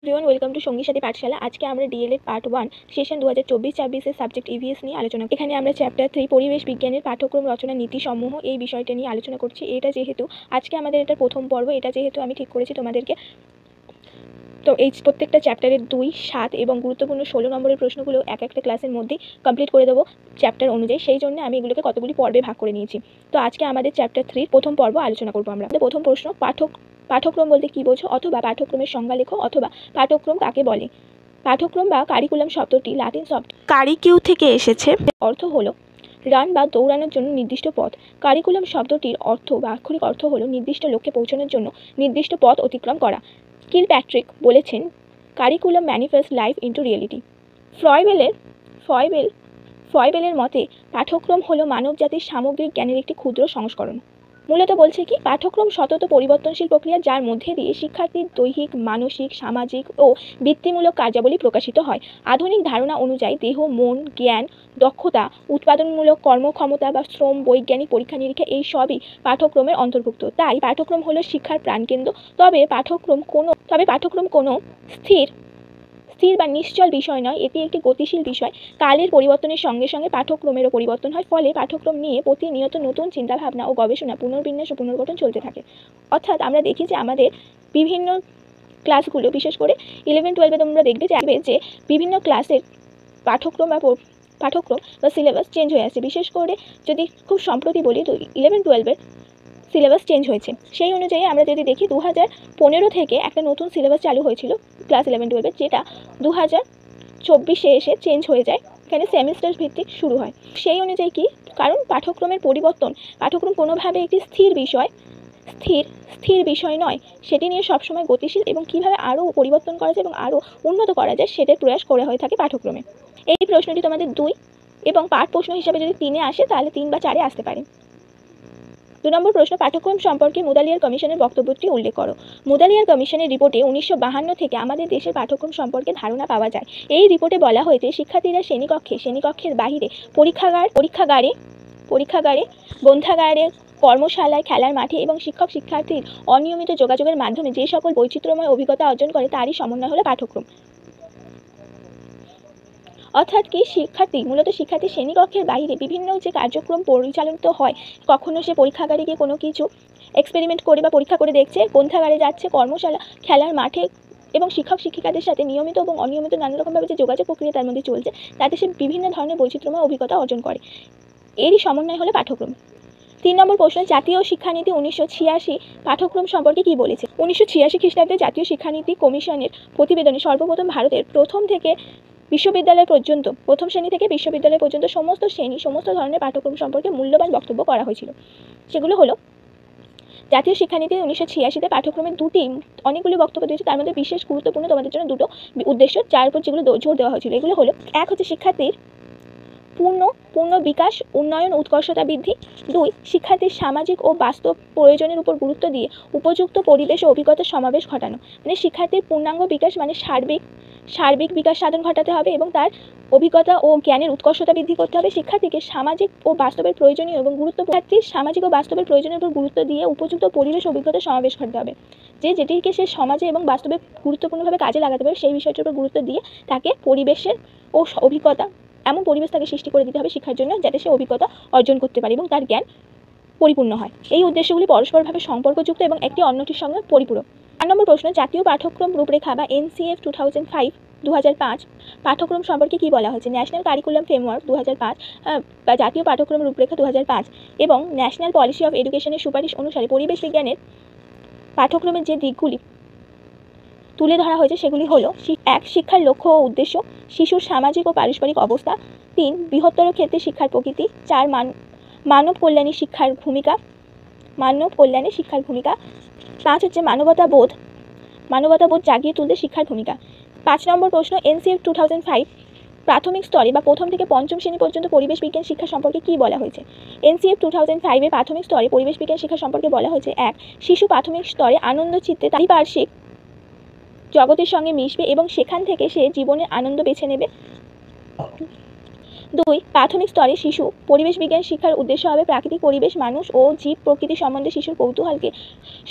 Everyone welcome to সঙ্গী সাথী পাঠশালা। আজকে আমরা ডিএলএড পার্ট 1 সেশন 2024-26 এর সাবজেক্ট ইভিএস নিয়ে আলোচনা। এখানে আমরা চ্যাপ্টার 3 পরিবেশ বিজ্ঞানের পাঠ্যক্রম রচনা নীতি সমূহ এই বিষয়টা নিয়ে আলোচনা করছি। এটা যেহেতু আজকে আমাদের এটা প্রথম পর্ব, এটা যেহেতু আমি ঠিক করেছি তোমাদেরকে তো এই প্রত্যেকটা চ্যাপ্টারের 2, 7 এবং গুরুত্বপূর্ণ 16 নম্বরের প্রশ্নগুলো এক একটা ক্লাসের মধ্যেই কমপ্লিট করে দেবো চ্যাপ্টার অনুযায়ী। সেই জন্য আমি এগুলোকে কতগুলি পর্বে ভাগ করে নিয়েছি। তো আজকে আমাদের চ্যাপ্টার 3 প্রথম পর্ব আলোচনা করবো আমরা। প্রথম প্রশ্ন, পাঠ্যক্রম বলতে কী বোঝো, অথবা পাঠ্যক্রমের সংজ্ঞা লেখো, অথবা পাঠ্যক্রম কাকে বলে। পাঠ্যক্রম বা কারিকুলাম শব্দটি লাতিন শব্দ কারিকিউ থেকে এসেছে। অর্থ হলো রান বা দৌড়ানোর জন্য নির্দিষ্ট পথ। কারিকুলাম শব্দটির অর্থ বা আক্ষরিক অর্থ হলো নির্দিষ্ট লক্ষ্যে পৌঁছানোর জন্য নির্দিষ্ট পথ অতিক্রম করা। কিলপ্যাট্রিক বলেছেন, curriculum manifest life into reality. ফ্রয়েবেলের মতে পাঠ্যক্রম হলো মানবজাতির সামগ্রিক জ্ঞানের একটি ক্ষুদ্র সংস্করণ। মূলত বলছে কি, পাঠ্যক্রম সতত পরিবর্তনশীল প্রক্রিয়া, যার মধ্যে দিয়ে শিক্ষার্থীর দৈহিক, মানসিক, সামাজিক ও বৃত্তিমূলক কার্যাবলী প্রকাশিত হয়। আধুনিক ধারণা অনুযায়ী দেহ, মন, জ্ঞান, দক্ষতা, উৎপাদনমূলক কর্মক্ষমতা বা শ্রম, বৈজ্ঞানিক পরীক্ষা নিরীক্ষা এই সবই পাঠ্যক্রমের অন্তর্ভুক্ত। তাই পাঠ্যক্রম হলো শিক্ষার প্রাণকেন্দ্র। তবে পাঠ্যক্রম কোনো স্থির বা নিশ্চল বিষয় নয়, এটি একটি গতিশীল বিষয়। কালের পরিবর্তনের সঙ্গে সঙ্গে পাঠ্যক্রমেরও পরিবর্তন হয়, ফলে পাঠ্যক্রম নিয়ে প্রতিনিয়ত নতুন চিন্তাভাবনা ও গবেষণা, পুনর্বিন্যাস ও পুনর্গঠন চলতে থাকে। অর্থাৎ আমরা দেখি যে আমাদের বিভিন্ন ক্লাসগুলো, বিশেষ করে 11-12 তোমরা দেখবে যে বিভিন্ন ক্লাসের পাঠ্যক্রম বা সিলেবাস চেঞ্জ হয়ে আসছে। বিশেষ করে যদি খুব সম্প্রতি বলি, তো 11-12 সিলেবাস চেঞ্জ হয়েছে। সেই অনুযায়ী আমরা যদি দেখি 2015 থেকে একটা নতুন সিলেবাস চালু হয়েছিল ক্লাস 11-12, যেটা 2024 এসে চেঞ্জ হয়ে যায়। এখানে সেমিস্টার ভিত্তিক শুরু হয়। সেই অনুযায়ী কি, কারণ পাঠ্যক্রমের পরিবর্তন, পাঠ্যক্রম কোনোভাবে একটি স্থির বিষয় নয়, সেটি নিয়ে সবসময় গতিশীল এবং কীভাবে আরও পরিবর্তন করা যায় এবং আরও উন্নত করা যায় সেটার প্রয়াস করা হয়ে থাকে পাঠ্যক্রমে। এই প্রশ্নটি তোমাদের 2 এবং পাঠ প্রশ্ন হিসাবে যদি 3-এ আসে, তাহলে 3 বা 4-এ আসতে পারে। 2 নম্বর প্রশ্ন, পাঠ্যক্রম সম্পর্কে মুদালিয়ার কমিশনের বক্তব্যটি উল্লেখ করো। মুদালিয়ার কমিশনের রিপোর্টে 1952 থেকে আমাদের দেশের পাঠ্যক্রম সম্পর্কে ধারণা পাওয়া যায়। এই রিপোর্টে বলা হয়েছে, শিক্ষার্থীরা শ্রেণীকক্ষের বাহিরে পরীক্ষাগারে, গ্রন্থাগারে, কর্মশালায়, খেলার মাঠে এবং শিক্ষার্থীর অনিয়মিত যোগাযোগের মাধ্যমে যে সকল বৈচিত্র্যময় অভিজ্ঞতা অর্জন করে, তারই সমন্বয় হলো পাঠ্যক্রম। অর্থাৎ কি, মূলত শিক্ষার্থী শ্রেণীকক্ষের বাইরে বিভিন্ন যে কার্যক্রম পরিচালিত হয়, কখনো সে পরীক্ষাগারে গিয়ে কোনো কিছু এক্সপেরিমেন্ট করে বা পরীক্ষা করে দেখছে, গ্রন্থাগারে যাচ্ছে, কর্মশালা, খেলার মাঠে এবং শিক্ষিকাদের সাথে নিয়মিত এবং অনিয়মিত নানা রকমভাবে যে যোগাযোগ প্রক্রিয়া তার মধ্যে চলছে, তাতে সে বিভিন্ন ধরনের বৈচিত্র্যময় অভিজ্ঞতা অর্জন করে। এরই সমন্বয় হলো পাঠ্যক্রম। 3 নম্বর প্রশ্ন, জাতীয় শিক্ষানীতি 1986 পাঠ্যক্রম সম্পর্কে কি বলেছে। 1986 খ্রিস্টাব্দে জাতীয় শিক্ষানীতি কমিশনের প্রতিবেদনে সর্বপ্রথম ভারতের প্রথম শ্রেণী থেকে বিশ্ববিদ্যালয় পর্যন্ত সমস্ত ধরনের পাঠ্যক্রম সম্পর্কে মূল্যবান বক্তব্য করা হয়েছিল। সেগুলো হলো, জাতীয় শিক্ষানীতি 1986-তে পাঠ্যক্রমের অনেকগুলো বক্তব্য দিয়েছে। তার মধ্যে বিশেষ গুরুত্বপূর্ণ তোমাদের জন্য 2টো উদ্দেশ্য, যার উপর যেগুলো জোর দেওয়া হয়েছিল, এগুলো হলো, এক হচ্ছে শিক্ষার্থীর পূর্ণ বিকাশ, উন্নয়ন, উৎকর্ষতা বৃদ্ধি। 2, শিক্ষার্থীর সামাজিক ও বাস্তব প্রয়োজনের উপর গুরুত্ব দিয়ে উপযুক্ত পরিবেশ ও অভিজ্ঞতার সমাবেশ ঘটানো। মানে শিক্ষার্থীর পূর্ণাঙ্গ বিকাশ, মানে সার্বিক বিকাশ সাধন ঘটাতে হবে এবং তার অভিজ্ঞতা ও জ্ঞানের উৎকর্ষতা বৃদ্ধি করতে হবে। শিক্ষার্থীকে সামাজিক ও বাস্তবের প্রয়োজনীয় এবং সামাজিক ও বাস্তবের প্রয়োজনের উপর গুরুত্ব দিয়ে উপযুক্ত পরিবেশ ও অভিজ্ঞতার সমাবেশ ঘটাতে হবে। যেটিকে সে সমাজে এবং বাস্তবে গুরুত্বপূর্ণভাবে কাজে লাগাতে পারে, সেই বিষয়টির উপর গুরুত্ব দিয়ে তাকে পরিবেশের ও অভিজ্ঞতা, এমন পরিবেশ তাকে সৃষ্টি করে দিতে হবে শিক্ষার জন্য, যাতে সে অভিজ্ঞতা অর্জন করতে পারে এবং তার জ্ঞান পরিপূর্ণ হয়। এই উদ্দেশ্যগুলি পরস্পরভাবে সম্পর্কযুক্ত এবং একটি অন্যটির সঙ্গে পরিপূরক। 4 নম্বর প্রশ্ন, জাতীয় পাঠ্যক্রম রূপরেখা বা NCF 2005 পাঠ্যক্রম সম্পর্কে কি বলা হয়েছে। ন্যাশনাল কারিকুলাম ফ্রেমওয়ার্ক 2005 বা জাতীয় পাঠ্যক্রম রূপরেখা 2005 এবং ন্যাশনাল পলিসি অফ এডুকেশনের সুপারিশ অনুসারে পরিবেশ বিজ্ঞানের পাঠ্যক্রমের যে দিকগুলি তুলে ধরা হয়েছে সেগুলি হলো, 1, শিক্ষার লক্ষ্য ও উদ্দেশ্য, শিশুর সামাজিক ও পারস্পরিক অবস্থা, 3, বৃহত্তর ক্ষেত্রে শিক্ষার প্রকৃতি, 4, মানব কল্যাণী শিক্ষার ভূমিকা, 5 হচ্ছে মানবতাবোধ জাগিয়ে তুলতে শিক্ষার ভূমিকা। 5 নম্বর প্রশ্ন, NCF 2005 প্রাথমিক স্তরে বা প্রথম থেকে পঞ্চম শ্রেণী পর্যন্ত পরিবেশ বিজ্ঞান শিক্ষা সম্পর্কে কি বলা হয়েছে। NCF 2005 প্রাথমিক স্তরে পরিবেশ বিজ্ঞান শিক্ষা সম্পর্কে বলা হয়েছে, 1, শিশু প্রাথমিক স্তরে আনন্দ চিত্তে পারিপার্শ্বিক জগতের সঙ্গে মিশবে এবং সেখান থেকে সে জীবনের আনন্দ বেছে নেবে। 2, প্রাথমিক স্তরে শিশু পরিবেশ বিজ্ঞান শিক্ষার উদ্দেশ্য হবে প্রাকৃতিক পরিবেশ, মানুষ ও জীব প্রকৃতি সম্বন্ধে শিশুর কৌতূহলকে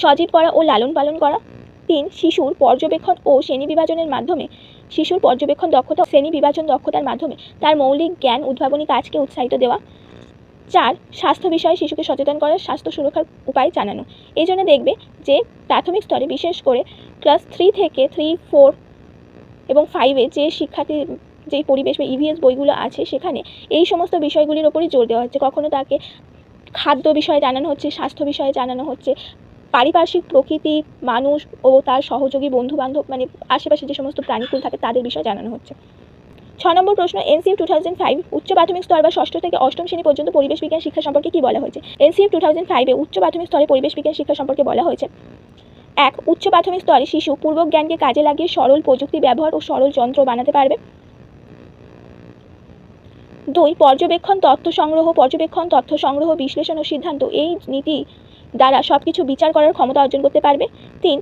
সজীব করা ও লালন পালন করা। 3 শিশুর পর্যবেক্ষণ ও শ্রেণী বিভাজনের মাধ্যমে শিশুর পর্যবেক্ষণ দক্ষতা শ্রেণী বিভাজন দক্ষতার মাধ্যমে তার মৌলিক জ্ঞান উদ্ভাবনী কাজকে উৎসাহিত দেওয়া। 4 স্বাস্থ্য বিষয়ে শিশুকে সচেতন করা, স্বাস্থ্য সুরক্ষার উপায় জানানো। এই জন্য দেখবে যে প্রাথমিক স্তরে বিশেষ করে ক্লাস 3 থেকে 3, 4 এবং 5-এ যে শিক্ষার্থী যেই পরিবেশ বা ইভিএস বইগুলো আছে সেখানে এই সমস্ত বিষয়গুলির ওপরই জোর দেওয়া হচ্ছে। কখনো তাকে খাদ্য বিষয়ে জানানো হচ্ছে, স্বাস্থ্য বিষয়ে জানানো হচ্ছে, পারিপার্শ্বিক প্রকৃতি, মানুষ ও তার সহযোগী বন্ধুবান্ধব মানে আশেপাশে যে সমস্ত প্রাণীকুল থাকে তাদের বিষয়ে জানানো হচ্ছে। 6 নম্বর প্রশ্ন, এনসিএফ 2005 উচ্চ প্রাথমিক স্তর বা 6ষ্ঠ থেকে 8ম শ্রেণী পর্যন্ত পরিবেশ বিজ্ঞান শিক্ষা সম্পর্কে কী বলা হয়েছে? এনসিএফ 2005-এ উচ্চ প্রাথমিক স্তরে পরিবেশ বিজ্ঞান শিক্ষা সম্পর্কে বলা হয়েছে। 1 উচ্চ প্রাথমিক স্তরে শিশু পূর্ব জ্ঞানকে কাজে লাগিয়ে সরল প্রযুক্তি ব্যবহার ও সরল যন্ত্র বানাতে পারবে। 2 পর্যবেক্ষণ তথ্য সংগ্রহ বিশ্লেষণ ও সিদ্ধান্ত এই নীতি দ্বারা সব কিছু বিচার করার ক্ষমতা অর্জন করতে পারবে। 3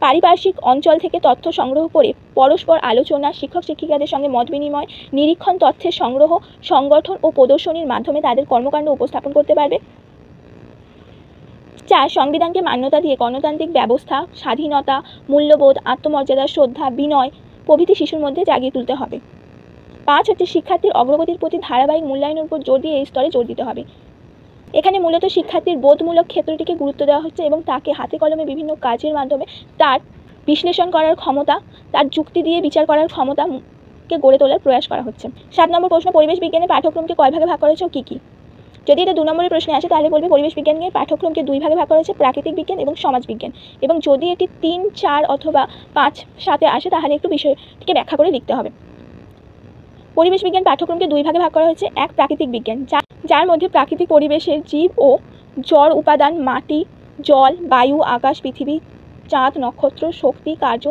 পারিপার্শ্বিক অঞ্চল থেকে তথ্য সংগ্রহ করে পরস্পর আলোচনা, শিক্ষক শিক্ষিকাদের সঙ্গে মত বিনিময়, নিরীক্ষণ, তথ্যের সংগ্রহ, সংগঠন ও প্রদর্শনীর মাধ্যমে তাদের কর্মকাণ্ড উপস্থাপন করতে পারবে। 4 সংবিধানকে মান্যতা দিয়ে গণতান্ত্রিক ব্যবস্থা, স্বাধীনতা, মূল্যবোধ, আত্মমর্যাদা, শ্রদ্ধা, বিনয় প্রভৃতি শিশুর মধ্যে জাগিয়ে তুলতে হবে। 5 হচ্ছে শিক্ষার্থীর অগ্রগতির প্রতি ধারাবাহিক মূল্যায়নের উপর জোর দিয়ে এই স্তরে জোর দিতে হবে। এখানে মূলত শিক্ষার্থীর বোধমূলক ক্ষেত্রটিকে গুরুত্ব দেওয়া হচ্ছে এবং তাকে হাতে কলমে বিভিন্ন কাজের মাধ্যমে তার বিশ্লেষণ করার ক্ষমতা, তার যুক্তি দিয়ে বিচার করার ক্ষমতাকে গড়ে তোলার প্রয়াস করা হচ্ছে। 7 নম্বর প্রশ্ন, পরিবেশ বিজ্ঞানের পাঠ্যক্রমকে কয় ভাগে ভাগ করা হয়েছে ও কী কী? যদি এটা 2 নম্বরের প্রশ্নে আসে তাহলে বলবে পরিবেশ বিজ্ঞানের পাঠ্যক্রমকে 2 ভাগে ভাগ করা হয়েছে, প্রাকৃতিক বিজ্ঞান এবং সমাজ বিজ্ঞান। এবং যদি এটি 3, 4 অথবা 5, 7-এ আসে তাহলে একটু বিষয়টিকে ব্যাখ্যা করে লিখতে হবে। পরিবেশ বিজ্ঞান পাঠ্যক্রমকে 2 ভাগে ভাগ করা হয়েছে। 1 প্রাকৃতিক বিজ্ঞান, যার মধ্যে প্রাকৃতিক পরিবেশের জীব ও জড় উপাদান, মাটি, জল, বায়ু, আকাশ, পৃথিবী, চাঁদ, নক্ষত্র, শক্তি, কার্য,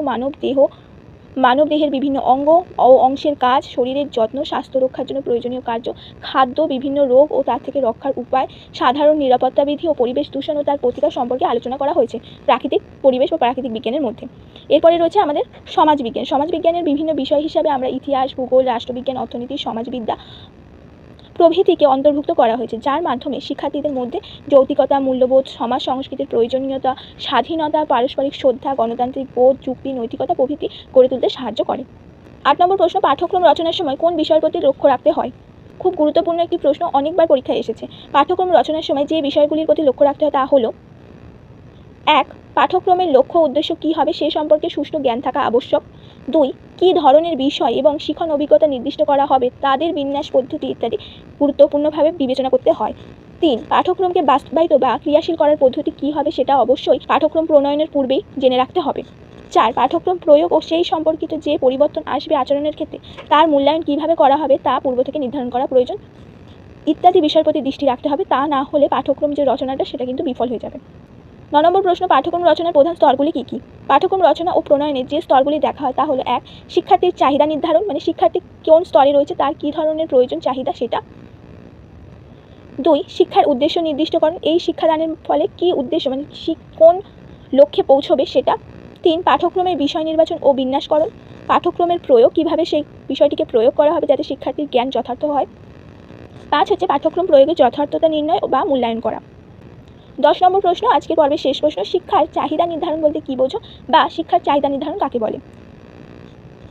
মানবদেহের বিভিন্ন অঙ্গ ও অংশের কাজ, শরীরের যত্ন, স্বাস্থ্য রক্ষার জন্য প্রয়োজনীয় কার্য, খাদ্য, বিভিন্ন রোগ ও তার থেকে রক্ষার উপায়, সাধারণ নিরাপত্তা বিধি ও পরিবেশ দূষণ ও তার প্রতিকার সম্পর্কে আলোচনা করা হয়েছে প্রাকৃতিক পরিবেশ বা প্রাকৃতিক বিজ্ঞানের মধ্যে। এরপরে রয়েছে আমাদের সমাজ বিজ্ঞান। সমাজ বিজ্ঞানের বিভিন্ন বিষয় হিসাবে আমরা ইতিহাস, ভূগোল, রাষ্ট্রবিজ্ঞান, অর্থনীতি, সমাজবিদ্যা প্রভৃতিকে অন্তর্ভুক্ত করা হয়েছে, যার মাধ্যমে শিক্ষার্থীদের মধ্যে যৌক্তিকতা, মূল্যবোধ, সমাজ সংস্কৃতির প্রয়োজনীয়তা, স্বাধীনতা, পারস্পরিক শ্রদ্ধা, গণতান্ত্রিক বোধ, যুক্তি, নৈতিকতা প্রভৃতি গড়ে তুলতে সাহায্য করে। 8 নম্বর প্রশ্ন, পাঠ্যক্রম রচনার সময় কোন বিষয়ের প্রতি লক্ষ্য রাখতে হয়? খুব গুরুত্বপূর্ণ একটি প্রশ্ন, অনেকবার পরীক্ষায় এসেছে। পাঠ্যক্রম রচনার সময় যে বিষয়গুলির প্রতি লক্ষ্য রাখতে হয় তা হলো: 1 পাঠ্যক্রমের লক্ষ্য উদ্দেশ্য কী হবে সে সম্পর্কে সুষ্ঠু জ্ঞান থাকা আবশ্যক। 2 কী ধরনের বিষয় এবং শিখন অভিজ্ঞতা নির্দিষ্ট করা হবে তাদের বিন্যাস পদ্ধতি ইত্যাদি গুরুত্বপূর্ণভাবে বিবেচনা করতে হয়। 3 পাঠ্যক্রমকে বাস্তবায়িত বা ক্রিয়াশীল করার পদ্ধতি কী হবে সেটা অবশ্যই পাঠ্যক্রম প্রণয়নের পূর্বেই জেনে রাখতে হবে। 4 পাঠ্যক্রম প্রয়োগ ও সেই সম্পর্কিত যে পরিবর্তন আসবে আচরণের ক্ষেত্রে তার মূল্যায়ন কীভাবে করা হবে তা পূর্ব থেকে নির্ধারণ করা প্রয়োজন ইত্যাদি বিষয়ের প্রতি দৃষ্টি রাখতে হবে। তা না হলে পাঠ্যক্রম যে রচনাটা সেটা কিন্তু বিফল হয়ে যাবে। 9 নম্বর প্রশ্ন, পাঠ্যক্রম রচনার প্রধান স্তরগুলি কী কী? পাঠ্যক্রম রচনা ও প্রণয়নে যে স্তরগুলি দেখা হয় তা হলো: 1 শিক্ষার্থীর চাহিদা নির্ধারণ, মানে শিক্ষার্থী কোন স্তরে রয়েছে তার কী ধরনের প্রয়োজন চাহিদা সেটা। 2 শিক্ষার উদ্দেশ্য নির্দিষ্টকরণ, এই শিক্ষাদানের ফলে কী উদ্দেশ্য মানে কোন লক্ষ্যে পৌঁছবে সেটা। 3 পাঠ্যক্রমের বিষয় নির্বাচন ও বিন্যাসকরণ, পাঠ্যক্রমের প্রয়োগ, কীভাবে সেই বিষয়টিকে প্রয়োগ করা হবে যাতে শিক্ষার্থীর জ্ঞান যথার্থ হয়। 5 হচ্ছে পাঠ্যক্রম প্রয়োগের যথার্থতা নির্ণয় বা মূল্যায়ন করা। 10 নম্বর প্রশ্ন, আজকের পর্বের শেষ প্রশ্ন, শিক্ষার চাহিদা নির্ধারণ বলতে কী বোঝো বা শিক্ষার চাহিদা নির্ধারণ কাকে বলে?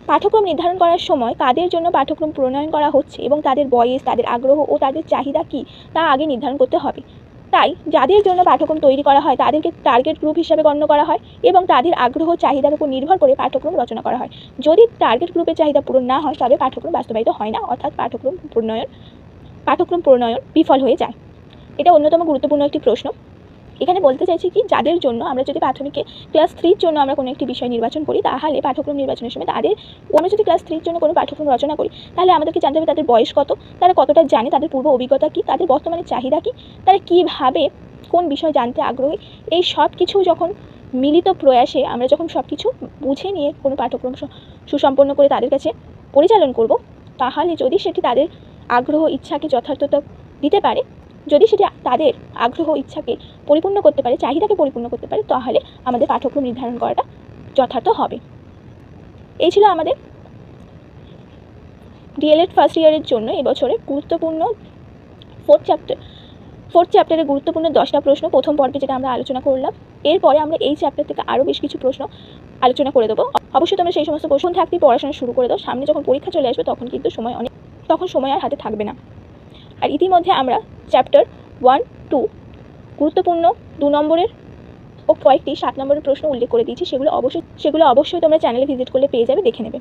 পাঠ্যক্রম নির্ধারণ করার সময় কাদের জন্য পাঠ্যক্রম প্রণয়ন করা হচ্ছে এবং তাদের বয়স, তাদের আগ্রহ ও তাদের চাহিদা কী তা আগে নির্ধারণ করতে হবে। তাই যাদের জন্য পাঠ্যক্রম তৈরি করা হয় তাদেরকে টার্গেট গ্রুপ হিসাবে গণ্য করা হয় এবং তাদের আগ্রহ চাহিদার উপর নির্ভর করে পাঠ্যক্রম রচনা করা হয়। যদি টার্গেট গ্রুপের চাহিদা পূরণ না হয় তবে পাঠ্যক্রম বাস্তবায়িত হয় না, অর্থাৎ পাঠ্যক্রম প্রণয়ন বিফল হয়ে যায়। এটা অন্যতম গুরুত্বপূর্ণ একটি প্রশ্ন। এখানে বলতে চাইছি কি, যাদের জন্য আমরা যদি প্রাথমিকে ক্লাস 3-র জন্য আমরা কোনো একটি বিষয় নির্বাচন করি তাহলে পাঠ্যক্রম নির্বাচনের সময় আমরা যদি ক্লাস 3-র জন্য কোনো পাঠ্যক্রম রচনা করি তাহলে আমাদেরকে জানতে হবে তাদের বয়স কত, তারা কতটা জানে, তাদের পূর্ব অভিজ্ঞতা কী, তাদের বর্তমানে চাহিদা কী, তারা কীভাবে কোন বিষয় জানতে আগ্রহী। এই সব কিছু যখন মিলিত প্রয়াসে আমরা যখন সব কিছু বুঝে নিয়ে কোনো পাঠ্যক্রম সুসম্পন্ন করে তাদের কাছে পরিচালন করব, তাহলে যদি সেটি তাদের আগ্রহ ইচ্ছাকে যথার্থতা দিতে পারে, যদি সেটি তাদের আগ্রহ ইচ্ছাকে পরিপূর্ণ করতে পারে, চাহিদাকে পরিপূর্ণ করতে পারে, তাহলে আমাদের পাঠ্যক্রম নির্ধারণ করাটা যথার্থ হবে। এই ছিল আমাদের ডিএলএড ফার্স্ট ইয়ারের জন্য এবছরের গুরুত্বপূর্ণ ফোর্থ চ্যাপ্টারের গুরুত্বপূর্ণ 10টা প্রশ্ন প্রথম পর্বে যেটা আমরা আলোচনা করলাম। এরপরে আমরা এই চ্যাপ্টার থেকে আরও বেশ কিছু প্রশ্ন আলোচনা করে দেবো। অবশ্যই তোমরা সেই সমস্ত প্রশ্ন থাকতেই পড়াশোনা শুরু করে দাও, সামনে যখন পরীক্ষা চলে আসবে তখন কিন্তু সময় আর হাতে থাকবে না। আর ইতিমধ্যে আমরা চ্যাপ্টার 1, 2 গুরুত্বপূর্ণ 2 নম্বরের ও কয়েকটি 7 নম্বরের প্রশ্ন উল্লেখ করে দিয়েছি, সেগুলো অবশ্যই তোমরা চ্যানেলে ভিজিট করলে পেয়ে যাবে, দেখে নেবে।